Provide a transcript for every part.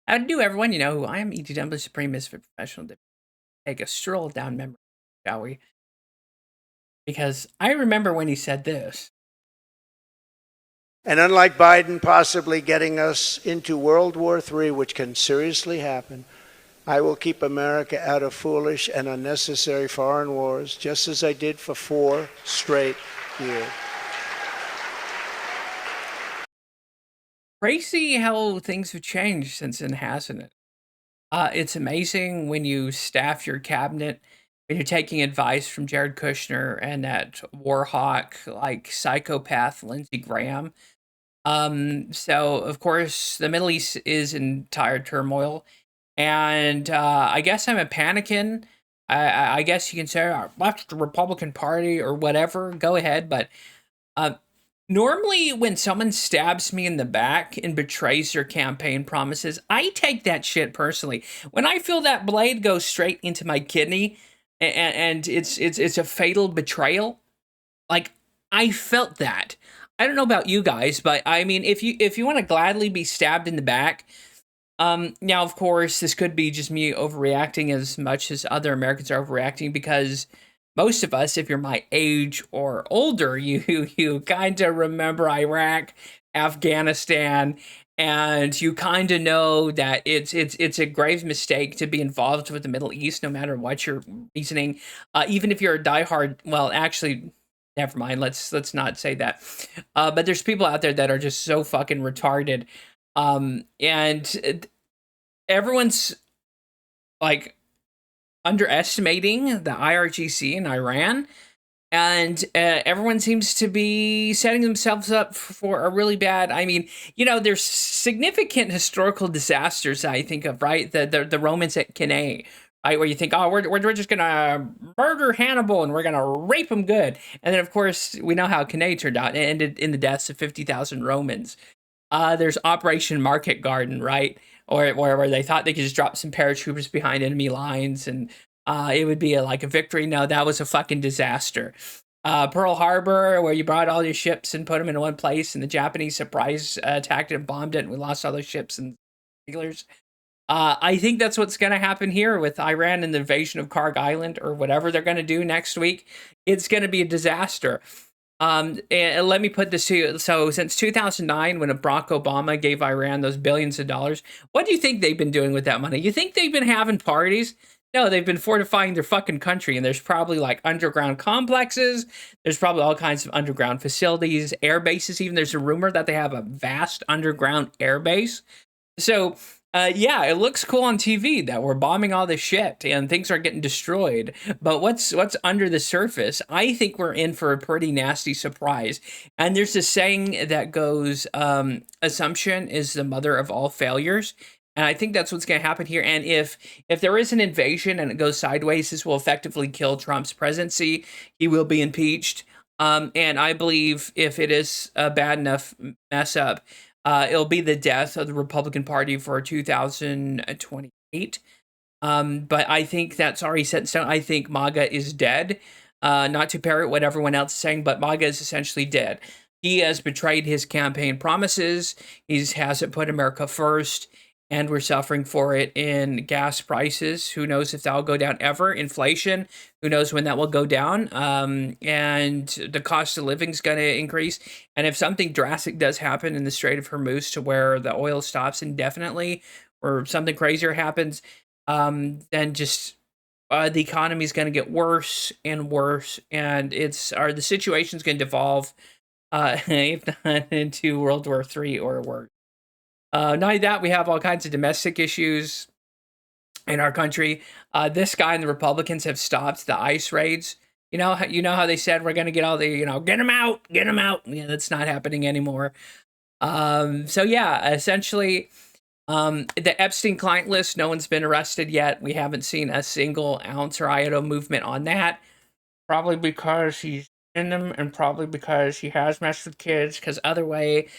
How to do, everyone? I am ETTemplar Supremist for Professional Dip. Take a stroll down memory, shall we? Because I remember when he said this. And unlike Biden possibly getting us into World War III, which can seriously happen, I will keep America out of foolish and unnecessary foreign wars, just as I did for 4 straight years. Crazy how things have changed since then, hasn't it? It's amazing when you staff your cabinet, when you're taking advice from Jared Kushner and that warhawk, like psychopath Lindsey Graham. So of course the Middle East is in dire turmoil, and I guess I'm a panicking. I guess you can say I left the Republican Party or whatever. Go ahead, but uh, normally when someone stabs me in the back and betrays their campaign promises, I take that shit personally. When I feel that blade go straight into my kidney, and it's a fatal betrayal, like, I felt that. I don't know about you guys, but I mean, if you want to gladly be stabbed in the back, now of course this could be just me overreacting as much as other Americans are overreacting, because most of us, if you're my age or older, you kind of remember Iraq, Afghanistan, and you kind of know that it's a grave mistake to be involved with the Middle East, no matter what your reasoning. Even if you're a diehard, well, actually, never mind. Let's not say that. But there's people out there that are just so fucking retarded, and everyone's like underestimating the IRGC in Iran, and everyone seems to be setting themselves up for a really bad. I mean, there's significant historical disasters I think of, right? The Romans at Cannae, right, where you think, oh, we're just gonna murder Hannibal and we're gonna rape him good, and then of course we know how Cannae turned out. It ended in the deaths of 50,000 Romans. There's Operation Market Garden, right? Or where they thought they could just drop some paratroopers behind enemy lines and it would be like a victory. No, that was a fucking disaster. Pearl Harbor, where you brought all your ships and put them in one place, and the Japanese surprise attacked it and bombed it, and we lost all those ships and sailors. I think that's what's going to happen here with Iran and the invasion of Karg Island, or whatever they're going to do next week. It's going to be a disaster. And let me put this to you. So since 2009, when Barack Obama gave Iran those billions of dollars, what do you think they've been doing with that money? You think they've been having parties? No, they've been fortifying their fucking country, and there's probably like underground complexes. There's probably all kinds of underground facilities, air bases. Even there's a rumor that they have a vast underground air base. So, yeah, it looks cool on TV that we're bombing all this shit and things are getting destroyed. But what's under the surface? I think we're in for a pretty nasty surprise. And there's this saying that goes, "Assumption is the mother of all failures." And I think that's what's going to happen here. And if there is an invasion and it goes sideways, this will effectively kill Trump's presidency. He will be impeached. And I believe if it is a bad enough mess up, it'll be the death of the Republican Party for 2028. But I think that's already set in stone. I think MAGA is dead. Not to parrot what everyone else is saying, but MAGA is essentially dead. He has betrayed his campaign promises. He hasn't put America first, and we're suffering for it in gas prices. Who knows if that'll go down ever? Inflation, who knows when that will go down? And the cost of living is going to increase. And if something drastic does happen in the Strait of Hormuz to where the oil stops indefinitely, or something crazier happens, then just the economy is going to get worse and worse, and the situation's going to devolve, if not into World War III or worse. Not only that, we have all kinds of domestic issues in our country. This guy and the Republicans have stopped the ICE raids. You know how they said we're going to get all the, get them out, get them out. Yeah, that's not happening anymore. So yeah, essentially, the Epstein client list, no one's been arrested yet. We haven't seen a single ounce or iota of movement on that. Probably because he's in them, and probably because he has messed with kids. Because other ways,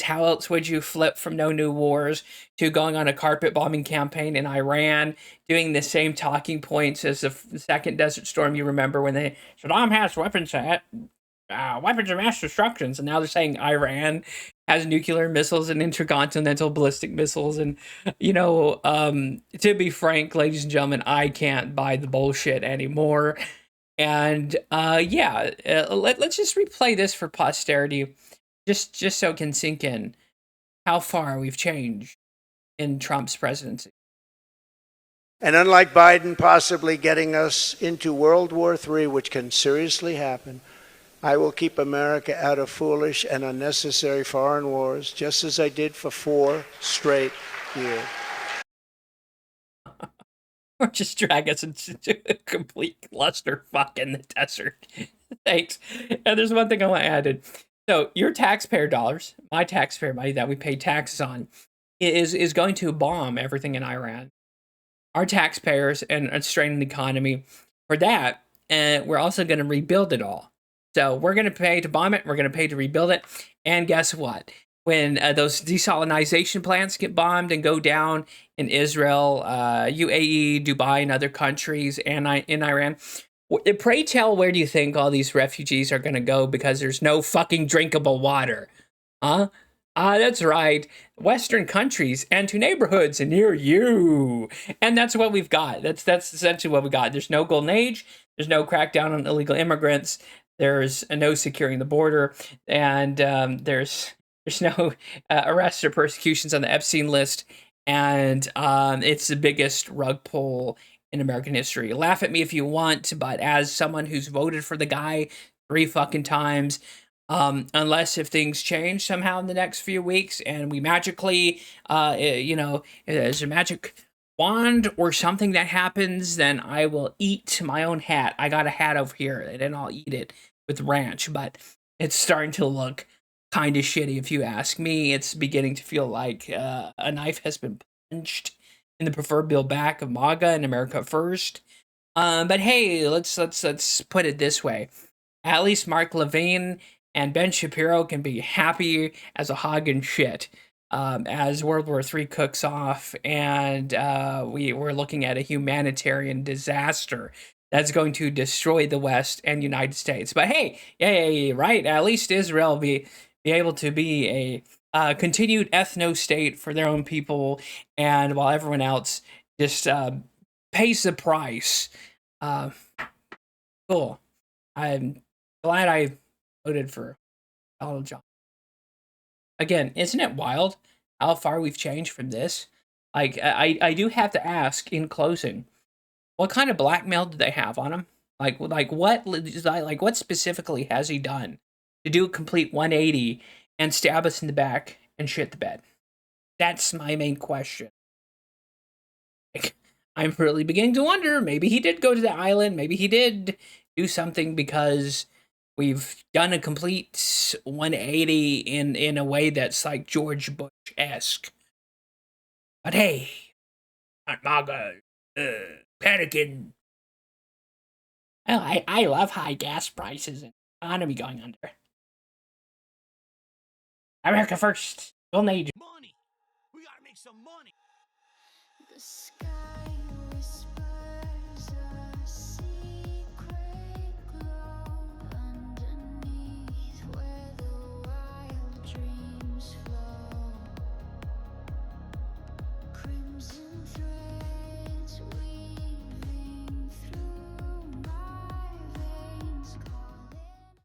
how else would you flip from no new wars to going on a carpet bombing campaign in Iran, doing the same talking points as the second Desert Storm? You remember when they Saddam has weapons weapons of mass destruction. And now they're saying Iran has nuclear missiles and intercontinental ballistic missiles. And, to be frank, ladies and gentlemen, I can't buy the bullshit anymore. And let's just replay this for posterity, just so it can sink in how far we've changed in Trump's presidency. And unlike Biden possibly getting us into World War III, which can seriously happen, I will keep America out of foolish and unnecessary foreign wars, just as I did for 4 straight years. Or just drag us into a complete clusterfuck in the desert. Thanks. And there's one thing I want to add in. So your taxpayer dollars, my taxpayer money that we pay taxes on, is going to bomb everything in Iran. Our taxpayers and strain the economy for that, and we're also going to rebuild it all. So we're going to pay to bomb it. We're going to pay to rebuild it. And guess what? When those desalinization plants get bombed and go down in Israel, UAE, Dubai, and other countries, and in Iran, pray tell, where do you think all these refugees are going to go because there's no fucking drinkable water? Huh? That's right. Western countries and to neighborhoods near you. And that's what we've got. That's essentially what we got. There's no golden age. There's no crackdown on illegal immigrants. There's no securing the border. And there's no arrests or persecutions on the Epstein list. And it's the biggest rug pull in American history. Laugh at me if you want, but as someone who's voted for the guy 3 fucking times, unless if things change somehow in the next few weeks and we magically, there's a magic wand or something that happens, then I will eat my own hat. I got a hat over here and I'll eat it with ranch, but it's starting to look kind of shitty if you ask me. It's beginning to feel like a knife has been punched in the proverbial back of MAGA and America First. But hey, let's put it this way. At least Mark Levine and Ben Shapiro can be happy as a hog and shit as World War III cooks off, and we're looking at a humanitarian disaster that's going to destroy the West and United States. But hey, yeah, right. At least Israel be able to be a continued ethno state for their own people, and while everyone else just pays the price. Cool. I'm glad I voted for Donald Trump. Again, isn't it wild how far we've changed from this? Like, I do have to ask in closing, what kind of blackmail do they have on him? What specifically has he done to do a complete 180 and stab us in the back and shit the bed? That's my main question. Like, I'm really beginning to wonder, maybe he did go to the island, maybe he did do something because we've done a complete 180 in a way that's like George Bush-esque. But hey, not MAGA, panicking. Well, I love high gas prices and economy going under. America first. Golden age. Money. We gotta make some money. The sky.